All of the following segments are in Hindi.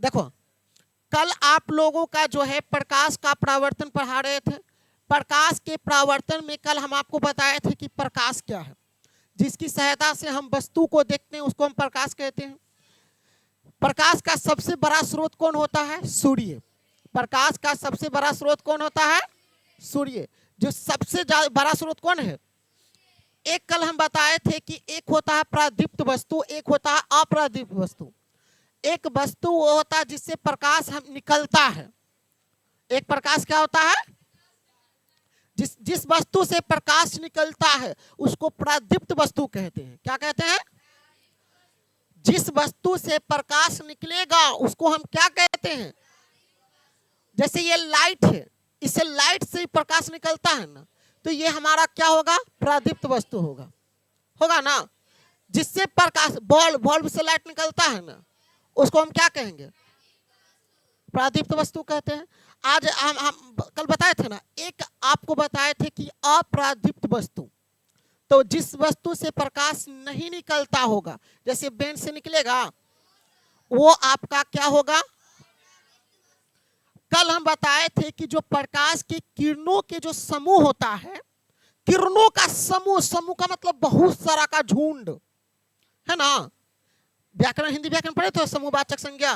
देखो कल आप लोगों का जो है प्रकाश का परावर्तन पढ़ा रहे थे। प्रकाश के परावर्तन में कल हम आपको बताए थे कि प्रकाश क्या है, जिसकी सहायता से हम वस्तु को देखते हैं उसको हम प्रकाश कहते हैं। प्रकाश का सबसे बड़ा स्रोत कौन होता है? सूर्य। प्रकाश का सबसे बड़ा स्रोत कौन होता है? सूर्य। जो सबसे बड़ा स्रोत कौन है? एक कल हम बताए थे कि एक होता है प्रादीप्त वस्तु, एक होता है अप्रादीप्त वस्तु। एक वस्तु वो होता है जिससे प्रकाश हम निकलता है। एक प्रकाश क्या होता है? जिस वस्तु से प्रकाश निकलता है उसको प्रादीप्त वस्तु कहते हैं। क्या कहते हैं? जिस वस्तु से प्रकाश निकलेगा उसको हम क्या कहते हैं? जैसे ये लाइट है, इससे लाइट से प्रकाश निकलता है ना, तो ये हमारा क्या होगा? प्रादीप्त वस्तु होगा, होगा ना। जिससे प्रकाश, बल्ब से लाइट निकलता है ना, उसको हम क्या कहेंगे? प्रादीप्त वस्तु कहते हैं। आज हम कल बताए थे ना, एक आपको बताए थे कि अप्रादीप्त वस्तु, तो जिस वस्तु से प्रकाश नहीं निकलता होगा, जैसे बेंच से निकलेगा, वो आपका क्या होगा? कल हम बताए थे कि जो प्रकाश के किरणों के जो समूह होता है, किरणों का समूह, समूह का मतलब बहुत सारा का झुंड है ना। व्याकरण, हिंदी व्याकरण पढ़े थे, समूहवाचक संज्ञा।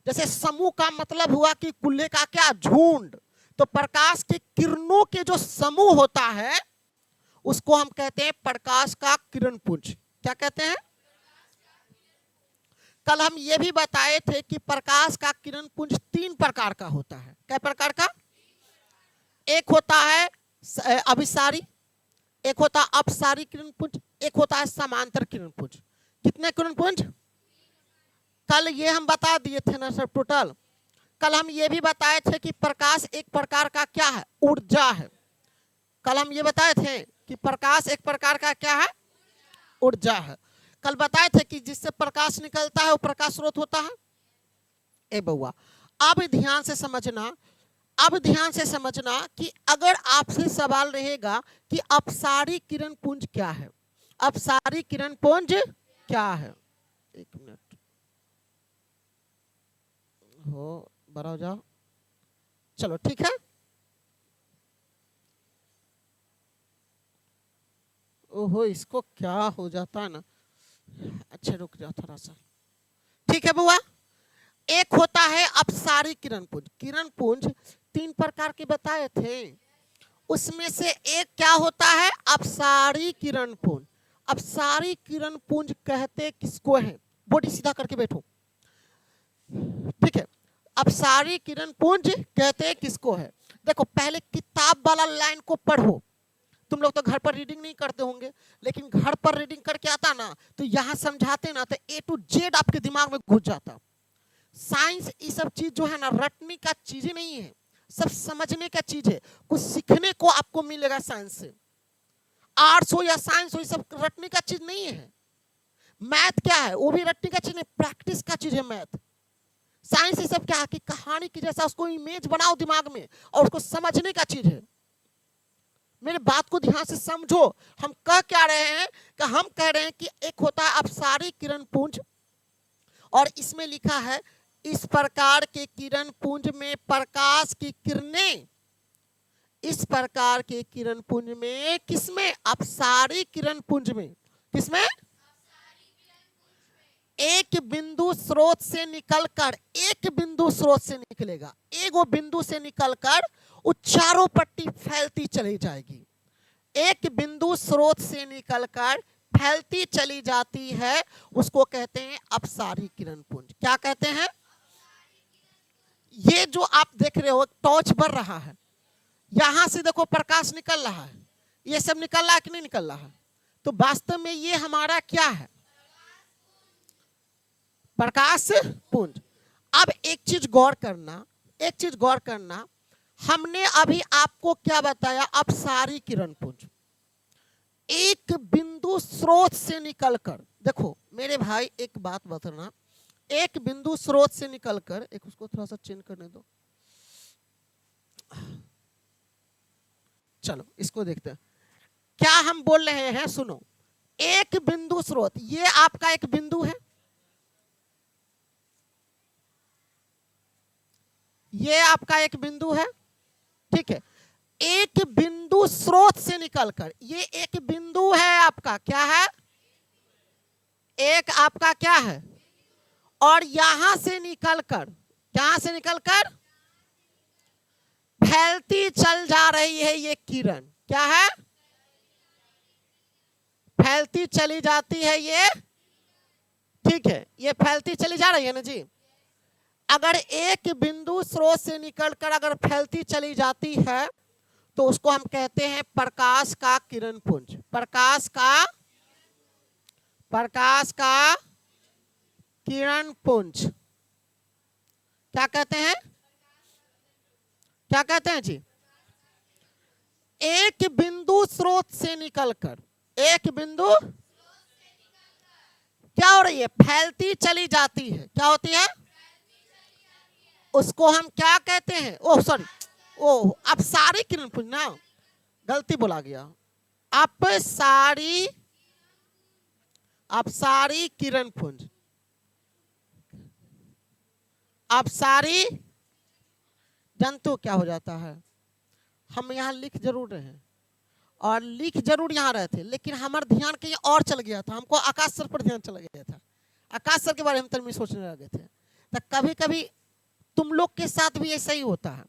जैसे समूह का मतलब हुआ कि कुल्ले का क्या? झुंड। तो प्रकाश के किरणों के जो समूह होता है उसको हम कहते हैं प्रकाश का किरण पुंज। क्या कहते हैं? कल हम ये भी बताए थे कि प्रकाश का किरण पुंज 3 प्रकार का होता है। क्या प्रकार का? एक होता है अभिसारी, एक होता है अपसारी किरण पुंज, एक होता है समांतर किरण पुंज। कितने किरण पुंज? कल ये हम बता दिए थे ना सर टोटल। कल हम ये भी बताए थे कि प्रकाश एक प्रकार का क्या है? ऊर्जा है। कल हम ये बताए थे कि प्रकाश एक प्रकार का क्या है? ऊर्जा है। कल बताए थे कि जिससे प्रकाश निकलता है वो प्रकाश स्रोत होता है। ए बउआ, अब ध्यान से समझना, अब ध्यान से समझना कि अगर आपसे सवाल रहेगा कि अपसारी किरण पुंज क्या है, अपसारी किरण पुंज क्या है? एक मिनट हो, बड़ा हो जाओ, चलो ठीक है। ओहो, इसको क्या हो जाता है ना। अच्छा रुक जाओ थोड़ा सा। ठीक है बुआ, एक होता है अपसारी किरण पुंज। किरण पुंज 3 प्रकार के बताए थे, उसमें से एक क्या होता है? अपसारी किरण पुंज। अपसारी किरण पुंज कहते किसको है? बॉडी सीधा करके बैठो, ठीक है। अपसारी किरण पुंज कहते किसको है? देखो पहले किताब वाला लाइन को पढ़ो। तुम लोग तो घर पर रीडिंग नहीं करते होंगे, लेकिन घर पर रीडिंग करके आता ना तो यहाँ समझाते ना तो A to Z आपके दिमाग में घुस जाता। साइंस ये सब चीज जो है ना रटने का चीज ही नहीं है, सब समझने का चीज है। कुछ सीखने को आपको मिलेगा साइंस से। आर्ट्स हो या साइंस हो, ये सब रटने का चीज नहीं है। मैथ क्या है? वो भी रटने का चीज नहीं, प्रैक्टिस का चीज है मैथ। साइंस ये सब क्या है कि कहानी की जैसा उसको इमेज बनाओ दिमाग में और उसको समझने का चीज है। मेरे बात को ध्यान से समझो, हम कह क्या रहे हैं? कि हम कह रहे हैं कि एक होता है अपसारी किरण पुंज, और इसमें लिखा है इस प्रकार के किरण पुंज में प्रकाश की किरणें, इस प्रकार के किरण पुंज में, किसमें? अपसारी किरण पुंज में। किसमें? एक बिंदु स्रोत से निकलकर, एक बिंदु स्रोत से निकलेगा, एगो बिंदु से निकलकर वो चारों पट्टी फैलती चली जाएगी। एक बिंदु स्रोत से निकलकर फैलती चली जाती है, उसको कहते हैं अपसारी किरण पुंज। क्या कहते हैं? ये जो आप देख रहे हो टॉर्च बर रहा है, यहां से देखो प्रकाश निकल रहा है, ये सब निकल रहा है कि नहीं निकल रहा है? तो वास्तव में ये हमारा क्या है? प्रकाश पुंज। अब एक चीज गौर करना, एक चीज गौर करना, हमने अभी आपको क्या बताया? अपसारी किरण पुंज एक बिंदु स्रोत से निकलकर, देखो मेरे भाई एक बात बताना, एक बिंदु स्रोत से निकलकर, एक उसको थोड़ा सा चेंज करने दो, चलो इसको देखते हैं क्या हम बोल रहे हैं। सुनो, एक बिंदु स्रोत, ये आपका एक बिंदु है, ये आपका एक बिंदु है, ठीक है। एक बिंदु स्रोत से निकलकर, ये एक बिंदु है आपका, क्या है, एक आपका क्या है, और यहां से निकलकर, कहां से निकलकर फैलती चल जा रही है ये किरण, क्या है, फैलती चली जाती है ये, ठीक है, ये फैलती चली जा रही है ना जी। अगर एक बिंदु स्रोत से निकलकर अगर फैलती चली जाती है तो उसको हम कहते हैं प्रकाश का किरण पुंज, प्रकाश का किरण पुंज। क्या कहते हैं, क्या कहते हैं जी, एक बिंदु स्रोत से निकलकर, एक बिंदु क्या हो रही है, फैलती चली जाती है, क्या होती है, उसको हम क्या कहते हैं, ओह सॉरी, ओह अपसारी किरण पुंज ना, गलती बोला गया, अपसारी किरण पुंज, अपसारी जंतु क्या हो जाता है, हम यहाँ लिख जरूर रहे हैं और लिख जरूर यहाँ रहे थे, लेकिन हमारा ध्यान कहीं और चल गया था, हमको आकाश सर पर ध्यान चला गया था, आकाश सर के बारे में तब सोचने लगे थे। तो कभी कभी तुम लोग के साथ भी ऐसा ही होता है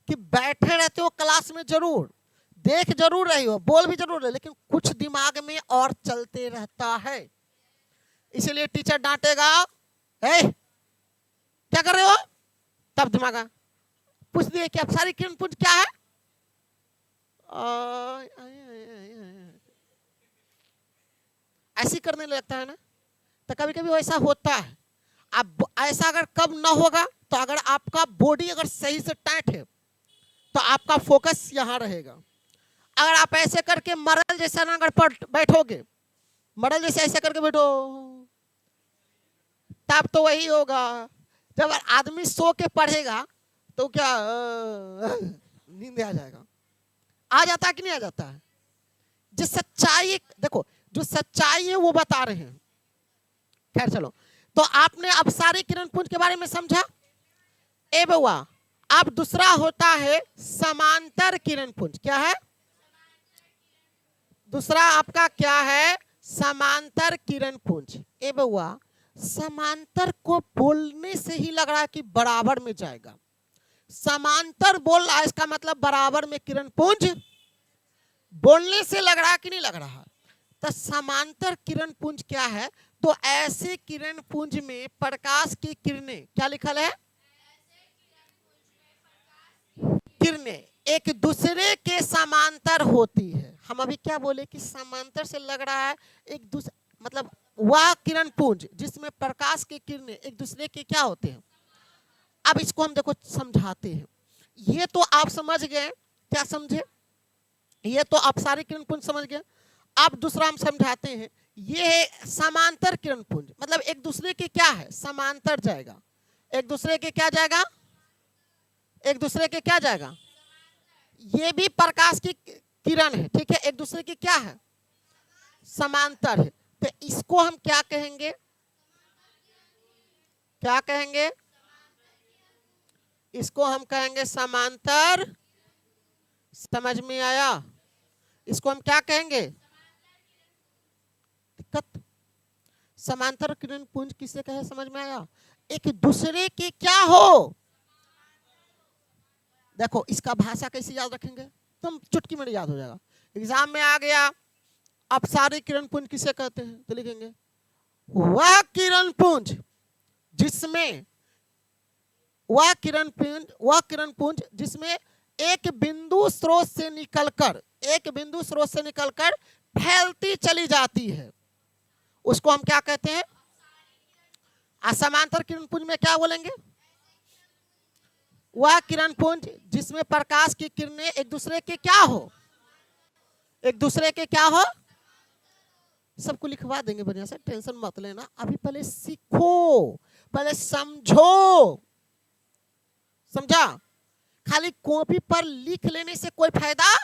कि बैठे रहते हो क्लास में, जरूर देख जरूर रही हो, बोल भी जरूर रहे, लेकिन कुछ दिमाग में और चलते रहता है, इसीलिए टीचर डांटेगा, क्या कर रहे हो, तब दिमाग पूछ दिए कि अपसारी किरण पुंज क्या है, ऐसी करने लगता है ना। तो कभी कभी ऐसा होता है, अब ऐसा अगर कब ना होगा, तो अगर आपका बॉडी अगर सही से टाइट है तो आपका फोकस यहां रहेगा। अगर आप ऐसे करके मरल जैसा ना अगर बैठोगे, मरल जैसे ऐसे करके बैठो, तब तो वही होगा, जब आदमी सो के पढ़ेगा तो क्या नींद आ जाएगा, आ जाता है कि नहीं आ जाता है। जो सच्चाई, देखो जो सच्चाई है वो बता रहे हैं। खैर चलो, तो आपने अपसारी किरण पुंज के बारे में समझा। ए बउआ, अब दूसरा होता है समांतर किरण पुंज। क्या है दूसरा आपका, क्या है, समांतर किरण पुंज। ए बउआ, समांतर को बोलने से ही लग रहा है कि बराबर में जाएगा, समांतर बोल रहा है, इसका मतलब बराबर में किरण पुंज, बोलने से लग रहा कि नहीं लग रहा। तो समांतर किरण पुंज क्या है, तो ऐसे किरण पुंज में प्रकाश की किरणें, क्या लिखल है, किरणें एक दूसरे के समांतर होती है। हम अभी क्या बोले कि समांतर से लग रहा है एक दूसरे, मतलब वह किरण पुंज जिसमें प्रकाश की किरणें एक दूसरे के क्या होते हैं। अब इसको हम देखो समझाते हैं। ये तो आप समझ गए, क्या समझे, ये तो अपसारी किरण पुंज समझ गए। अब दूसरा हम समझाते हैं, ये है समांतर किरण पुंज, मतलब एक दूसरे के क्या है, समांतर जाएगा, एक दूसरे के क्या जाएगा, एक दूसरे के क्या जाएगा, ये भी प्रकाश की किरण है, ठीक है, एक दूसरे की क्या है, समांतर है। तो इसको हम क्या कहेंगे, क्या कहेंगे, इसको हम कहेंगे समांतर। समझ में आया, इसको हम क्या कहेंगे, दिक्कत। समांतर किरण पुंज किसे कहे, समझ में आया, एक दूसरे के क्या हो। देखो इसका भाषा कैसे याद रखेंगे, तुम चुटकी में याद हो जाएगा। एग्जाम में आ गया अपसारी किरण पुंज किसे कहते हैं, तो लिखेंगे वह किरण पुंज जिसमें, वह किरण पुंज जिसमें एक बिंदु स्रोत से निकलकर, एक बिंदु स्रोत से निकलकर फैलती चली जाती है, उसको हम क्या कहते हैं। असमांतर किरण पुंज में क्या बोलेंगे, वह किरण पुंज जिसमें प्रकाश की किरणें एक दूसरे के क्या हो, एक दूसरे के क्या हो। सबको लिखवा देंगे बढ़िया से, टेंशन मत लेना, अभी पहले सीखो, पहले समझो, समझा। खाली कॉपी पर लिख लेने से कोई फायदा,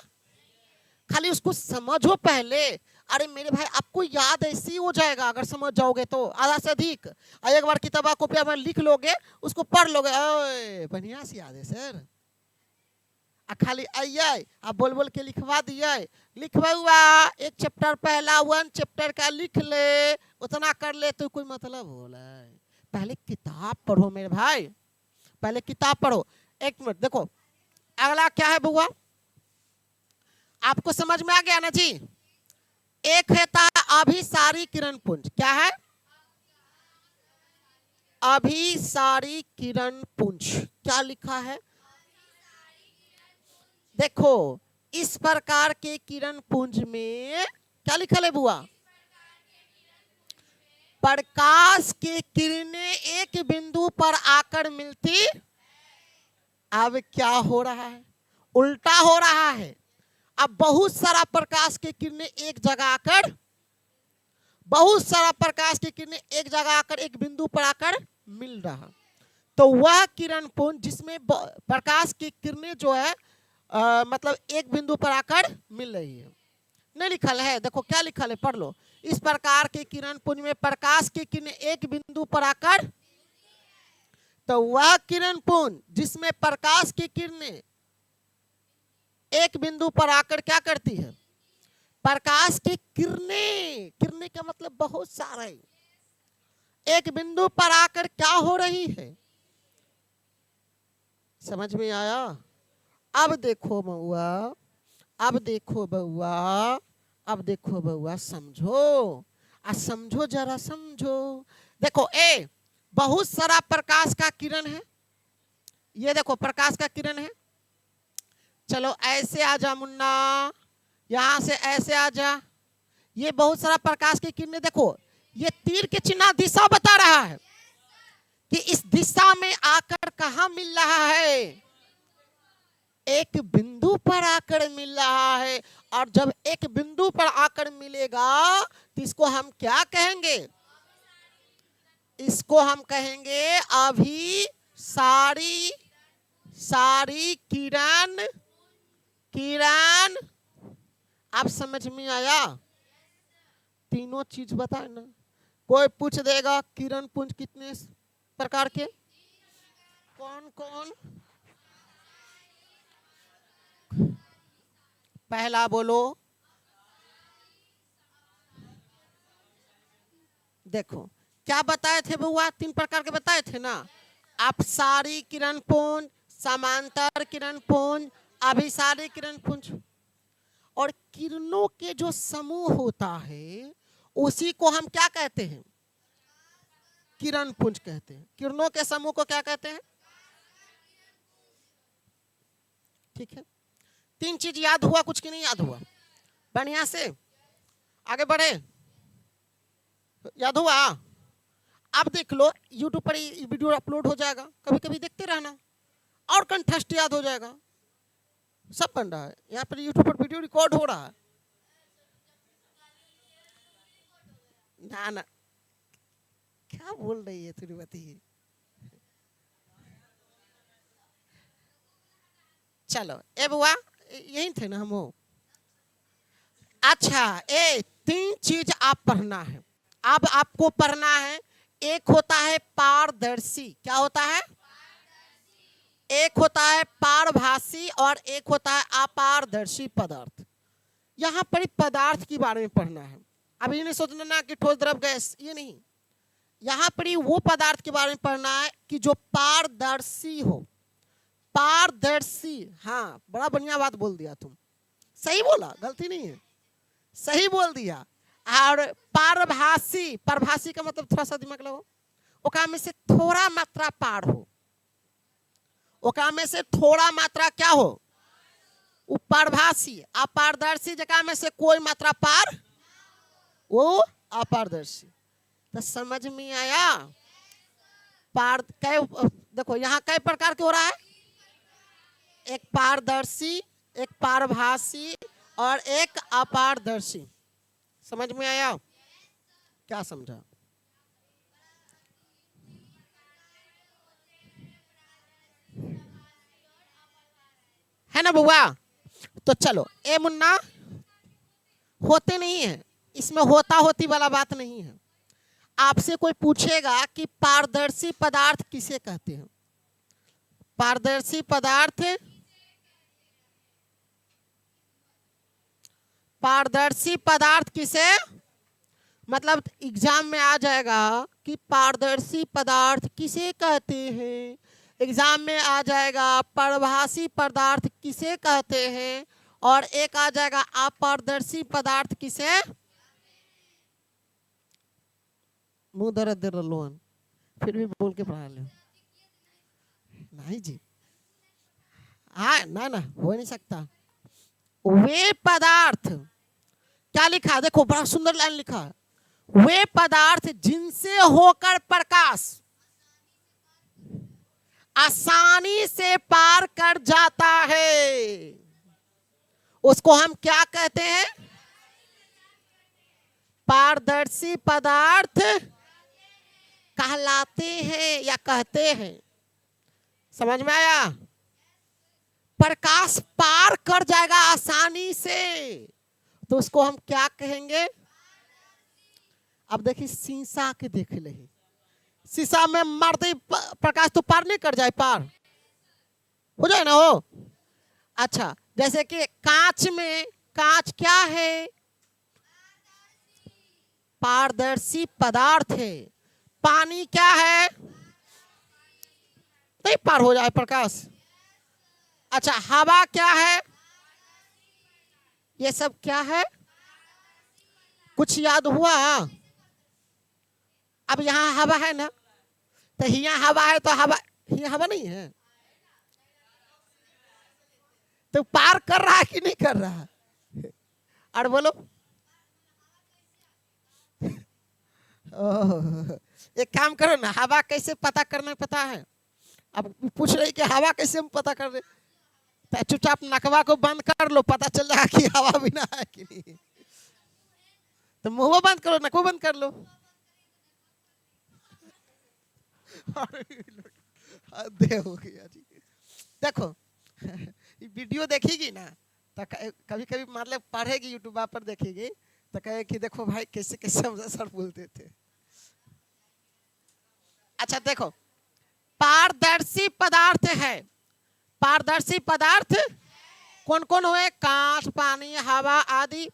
खाली उसको समझो पहले, अरे मेरे भाई आपको याद ऐसे ही हो जाएगा अगर समझ जाओगे तो, आधा से अधिक। एक बार किताबा कॉपिया में लिख लोगे, उसको पढ़ लोगे, ओए बढ़िया से याद है सर। खाली आइए आप बोल बोल के लिखवा दिए, लिखवा हुआ एक चैप्टर पहला 1 चैप्टर का लिख ले, उतना कर ले तो कोई मतलब बोला। पहले किताब पढ़ो मेरे भाई, पहले किताब पढ़ो। एक मिनट देखो, अगला क्या है बुआ, आपको समझ में आ गया ना जी। एक होता है अभिसारी किरण पुंज, क्या है अभिसारी किरण पुंज, क्या लिखा है देखो, इस प्रकार के किरण पुंज में क्या लिखा है बुआ, प्रकाश की किरणें एक बिंदु पर आकर मिलती। अब क्या हो रहा है, उल्टा हो रहा है। अब बहुत सारा प्रकाश की किरणें एक जगह आकर, बहुत सारा प्रकाश की किरणें एक जगह आकर एक बिंदु पर आकर मिल रहा, तो वह किरण पुंज जिसमें प्रकाश की किरणें जो है मतलब एक बिंदु पर आकर मिल रही है। नहीं लिखल है, देखो क्या लिखल है, पढ़ लो। इस प्रकार के किरण पुंज में प्रकाश की किरणें एक बिंदु पर आकर, तो वह किरण पुंज जिसमें प्रकाश की किरणें एक बिंदु पर आकर क्या करती है, प्रकाश की किरणें, किरणें का मतलब बहुत सारे, एक बिंदु पर आकर क्या हो रही है, समझ में आया। अब देखो बउआ, अब देखो बउआ, अब देखो बउआ, समझो समझो जरा समझो। देखो ए बहुत सारा प्रकाश का किरण है, ये देखो प्रकाश का किरण है, चलो ऐसे आ जा मुन्ना, यहां से ऐसे आ जा, ये बहुत सारा प्रकाश की किरणें, देखो ये तीर के चिन्ह दिशा बता रहा है कि इस दिशा में आकर कहां मिल रहा है, एक बिंदु पर आकर मिल रहा है। और जब एक बिंदु पर आकर मिलेगा तो इसको हम क्या कहेंगे, इसको हम कहेंगे अभिसारी सारी किरण, किरण। आप समझ में आया, तीनों चीज बताए ना। कोई पूछ देगा किरण पुंज कितने प्रकार के, कौन कौन, पहला बोलो, देखो क्या बताए थे बुआ, 3 प्रकार के बताए थे ना, अपसारी किरण पुंज, समांतर किरण पुंज, अभिसारी किरण पुंज। और किरणों के जो समूह होता है उसी को हम क्या कहते हैं, किरण पुंज कहते हैं। किरणों के समूह को क्या कहते हैं, ठीक है। 3 चीज याद हुआ, कुछ की नहीं याद हुआ, बढ़िया से आगे बढ़े, याद हुआ। अब देख लो YouTube पर वीडियो अपलोड हो जाएगा, कभी कभी देखते रहना और कंठस्थ याद हो जाएगा। सब बन रहा है यहाँ पर, YouTube पर वीडियो रिकॉर्ड हो रहा है ना ना, क्या बोल रही है तिरुपति। चलो ए बुआ, यही थे ना हम। अच्छा ए 3 चीज आप पढ़ना है, अब आपको पढ़ना है। एक होता है पारदर्शी, क्या होता है, एक होता है पारभासी और एक होता है अपारदर्शी पदार्थ। यहाँ पर पदार्थ के बारे में पढ़ना है। अब ये नहीं सोचना ना कि ठोस द्रव गैस, ये नहीं, यहाँ पर वो पदार्थ के बारे में पढ़ना है कि जो पारदर्शी हो, पारदर्शी। हाँ बड़ा बढ़िया बात बोल दिया तुम, सही बोला, गलती नहीं है, सही बोल दिया। और पारभासी, पारभासी का मतलब थोड़ा सा दिमाग लगाओ, ओका में से थोड़ा मात्रा पार हो, ओका में से थोड़ा मात्रा क्या हो, पारभासी। अपारदर्शी जगह में से कोई मात्रा पार, वो अपारदर्शी। तो समझ में आया। पार कै, देखो यहाँ कई प्रकार के हो रहा है, एक पारदर्शी, एक पारभासी और एक अपारदर्शी। समझ में आया, क्या समझा, है ना बुआ। तो चलो ए मुन्ना, होते नहीं है, इसमें होता होती वाला बात नहीं है। आपसे कोई पूछेगा कि पारदर्शी पदार्थ किसे कहते हैं, पारदर्शी पदार्थ, पारदर्शी पदार्थ किसे, मतलब एग्जाम में आ जाएगा कि पारदर्शी पदार्थ किसे कहते हैं, एग्जाम में आ जाएगा पारभासी पदार्थ किसे कहते हैं, और एक आ जाएगा अपारदर्शी पदार्थ किसे। मुंह दर्द दे लोन फिर भी बोल के पढ़ा ले। नहीं जी, हाँ ना ना हो नहीं सकता। वे पदार्थ, क्या लिखा है देखो, बड़ा सुंदर लाइन लिखा है, वे पदार्थ जिनसे होकर प्रकाश आसानी से पार कर जाता है उसको हम क्या कहते हैं, पारदर्शी पदार्थ कहलाते हैं या कहते हैं। समझ में आया? प्रकाश पार कर जाएगा आसानी से तो उसको हम क्या कहेंगे। अब देखिए शीशा के देख ले, शीशा में मारते ही प्रकाश तो पार नहीं कर जाए, पार हो जाए ना हो। अच्छा जैसे कि कांच में, कांच क्या है, पारदर्शी पदार्थ है। पानी क्या है, नहीं पार हो जाए प्रकाश। अच्छा हवा क्या है, ये सब क्या है, कुछ याद हुआ? अब यहाँ हवा है ना, तो यहाँ हवा है, तो हवा, यहाँ हवा नहीं है तो पार कर रहा है कि नहीं कर रहा है? और बोलो एक काम करो ना, हवा कैसे पता करना पता है? अब पूछ रही कि हवा कैसे हम पता कर रहे, तो चुपचाप नकवा को बंद कर लो, पता चल जाएगा कि हवा बिना है कि नहीं। तो मुंह बंद करो, नकवा बंद कर लो। हो गया जी। देखो वीडियो देखेगी ना तो कभी कभी मतलब पढ़ेगी, यूट्यूब पर देखेगी तो कहे कि देखो भाई कैसे कैसे हम सर बोलते थे। अच्छा देखो पारदर्शी पदार्थ है, पारदर्शी पदार्थ कौन कौन हुए, कांच, पानी, हवा आदि।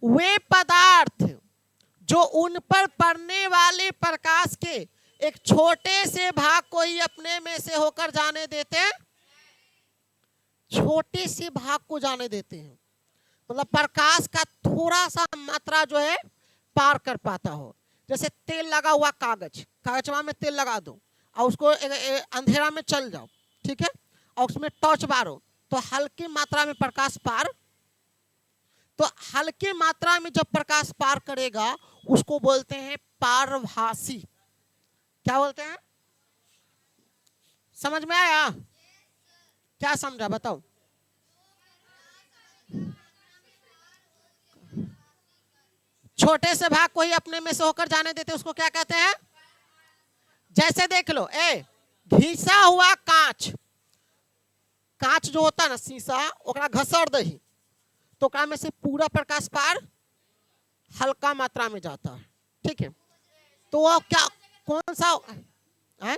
वे पदार्थ जो उन पर पड़ने वाले प्रकाश के एक छोटे से भाग को ही अपने में से होकर जाने देते हैं, छोटे से भाग को जाने देते हैं, मतलब प्रकाश का थोड़ा सा मात्रा जो है पार कर पाता हो। जैसे तेल लगा हुआ कागज, कागजवा में तेल लगा दो और उसको अंधेरा में चल जाओ, ठीक है, और उसमें टॉर्च मारो तो हल्की मात्रा में प्रकाश पार, तो हल्की मात्रा में जब प्रकाश पार करेगा उसको बोलते हैं पारभासी। क्या बोलते हैं, समझ में आया? क्या समझा बताओ? छोटे से भाग को ही अपने में से होकर जाने देते उसको क्या कहते हैं? जैसे देख लो घिसा हुआ कांच, कांच जो होता है ना शीशा, ओकरा घसर दही तो ओकरा में से पूरा प्रकाश पार हल्का मात्रा में जाता है, ठीक है। तो वो क्या, कौन सा है?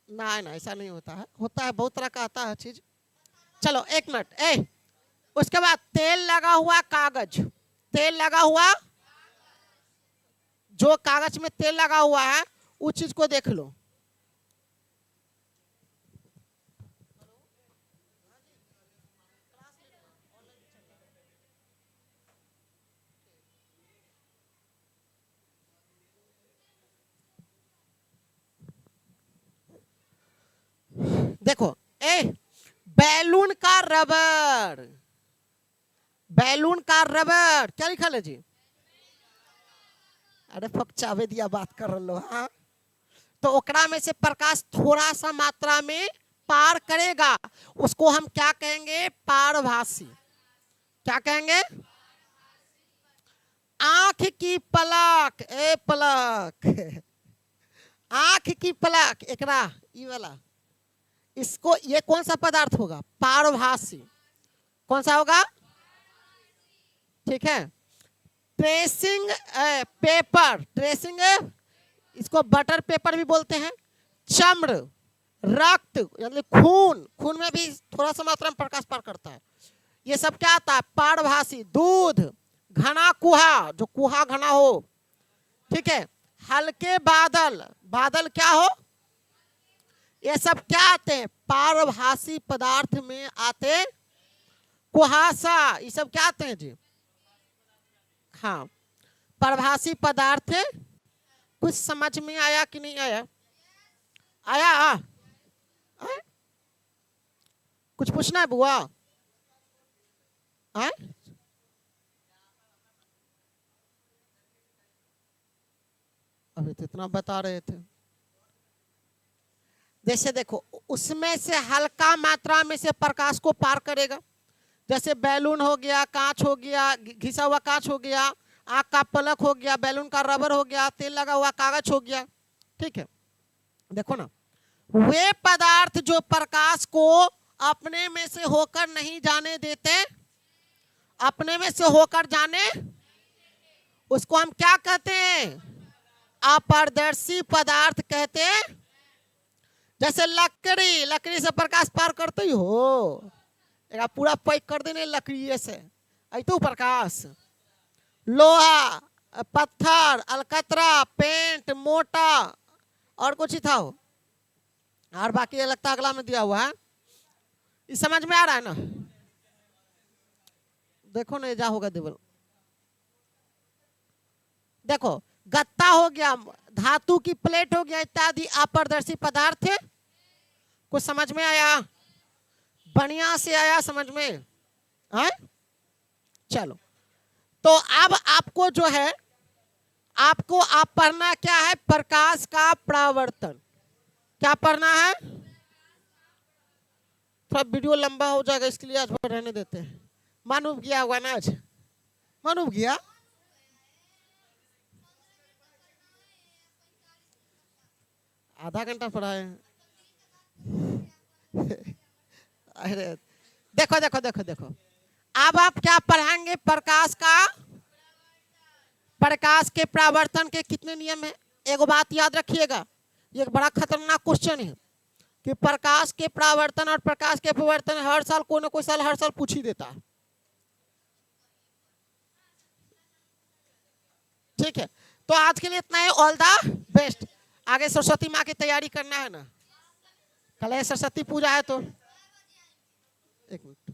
ना ना ऐसा नहीं होता है, होता है बहुत तरह का आता है चीज। चलो एक मिनट, उसके बाद तेल लगा हुआ कागज, तेल लगा हुआ, जो कागज में तेल लगा हुआ है उस चीज को देख लो। देखो बैलून का रबर, बैलून का रबर क्या लिखा है जी? अरे फकचावे दिया बात कर लो। हाँ तो ओकरा में से प्रकाश थोड़ा सा मात्रा में पार करेगा, उसको हम क्या कहेंगे? पारभासी। क्या कहेंगे? आंख की पलक, पलक, आंख की पलक, एकरा ई वाला, इसको, ये कौन सा पदार्थ होगा? पारभासी। कौन सा होगा? ठीक है, ट्रेसिंग पेपर, ट्रेसिंग इसको बटर पेपर भी बोलते हैं। चम्र, रक्त यानी खून, खून में भी थोड़ा सा मात्रा में प्रकाश पार करता है। ये सब क्या आता है? पारभासी। दूध, घना कुहा, जो कुहा घना हो, ठीक है। हल्के बादल, बादल क्या हो? ये सब क्या आते हैं? पारभासी पदार्थ में आते। कुहासा, ये सब क्या आते हैं जी? हाँ, परभासी पदार्थ। कुछ समझ में आया कि नहीं आया? आया कुछ पूछना है बुआ? अभी तो इतना बता रहे थे। जैसे देखो, उसमें से हल्का मात्रा में से प्रकाश को पार करेगा। जैसे बैलून हो गया, कांच हो गया, घिसा हुआ कांच हो गया, आग का पलक हो गया, बैलून का रबर हो गया, तेल लगा हुआ कागज हो गया, ठीक है। देखो ना, वे पदार्थ जो प्रकाश को अपने में से होकर नहीं जाने देते, अपने में से होकर जाने, उसको हम क्या कहते हैं? अपारदर्शी पदार्थ कहते हैं। जैसे लकड़ी, लकड़ी से प्रकाश पार करते ही हो, पूरा पैक कर देने लकड़ी से, तो प्रकाश। लोहा, पत्थर, अलकतरा, पेंट, मोटा, और कुछ ही था हो, और बाकी लगता अगला में दिया हुआ है। इस समझ में आ रहा है ना? देखो ना, जा होगा देवल। देखो, गत्ता हो गया, धातु की प्लेट हो गया, इत्यादि अपारदर्शी पदार्थ। कुछ समझ में आया? बढ़िया से आया समझ में? है? चलो, तो अब आपको जो है, आपको आप पढ़ना क्या है? प्रकाश का परावर्तन। क्या पढ़ना है? थोड़ा वीडियो लंबा हो जाएगा, इसके लिए आज रहने देते हैं। मानव गया हुआ ना आज? मानव गया? आधा घंटा पढ़ाए। अरे देखो देखो देखो देखो, अब आप क्या पढ़ाएंगे? प्रकाश का, प्रकाश के परावर्तन के कितने नियम है? एक बात याद रखिएगा, ये एक बड़ा खतरनाक क्वेश्चन है कि प्रकाश के परावर्तन और प्रकाश के अपवर्तन हर साल कोई ना कोई साल हर साल पूछ ही देता है, ठीक है। तो आज के लिए इतना ही। All the best. आगे सरस्वती माँ की तैयारी करना है ना, कल सरस्वती पूजा है तो एक मिनट।